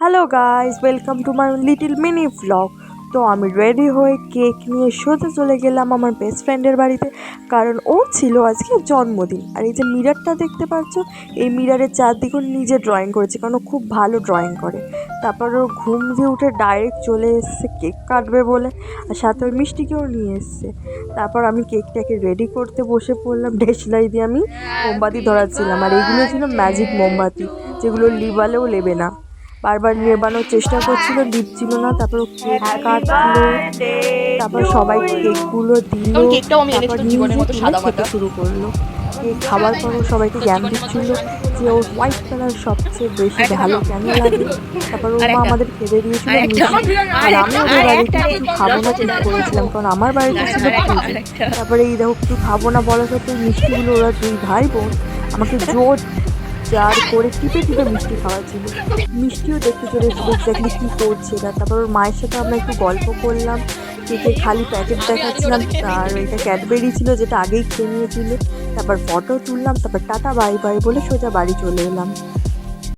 Hello guys, welcome to my little mini vlog. তো আমি ready হয়ে কেক নিয়ে সোজা চলে গেলাম আমার বেস্ট ফ্রেন্ডের বাড়িতে, কারণ ওর ছিল আজকে জন্মদিন। আর এই যে মিরারটা দেখতে পাচ্ছ, এই মিরারের চারদিকে নিজে ড্রয়িং করেছে, কারণ ও খুব ভালো ড্রয়িং করে। তারপর ও ঘুম দিয়ে উঠে ডাইরেক্ট চলে এসছে কেক কাটবে বলে, আর সাথে ওই মিষ্টিকেও নিয়ে এসছে। তারপর আমি কেকটাকে রেডি করতে বসে পড়লাম। দেশলাই দিয়ে আমি মোমবাতি ধরাচ্ছিলাম, আর এইগুলো ছিল ম্যাজিক মোমবাতি, যেগুলো লিবালেও লেবে না। বারবার নেবানোর চেষ্টা করছিল, লিপছিল না। তারপর কেক কাটলো, তারপর সবাই কেকগুলো দিল, তারপর নিজে তুলে খেতে শুরু করলো। কেক খাওয়ার পরও সবাইকে জ্ঞান দিচ্ছিল যে ওর হোয়াইট কালার সবচেয়ে বেশি ভালো কেন লাগে। তারপর ওর মা আমাদের খেতে দিয়েছিল মিষ্টি, আর আমি ওদের বাড়িতে কিছু খাবো না ঠিক করেছিলাম, কারণ আমার বাড়িতে ছিল পুজো। তারপরে এই দেখো কিছু খাবো না বলা সত্ত্বেও মিষ্টিগুলো ওরা দুই ভাই বোন আমাকে জোর জার করে টিপে টিপে মিষ্টি খাওয়াচ্ছিল। মিষ্টিও দেখতে চলে এসেছিল এক্স্যাক্টলি কী করছে না। তারপর ওর মায়ের সাথে আমরা একটু গল্প করলাম, কেকের খালি প্যাকেট দেখাচ্ছিলাম, আর এটা ক্যাডবেরি ছিল যেটা আগেই খেয়ে নিয়েছিল। তারপর ফটো তুললাম, তারপর টাটা বাই বাই বলে সোজা বাড়ি চলে এলাম।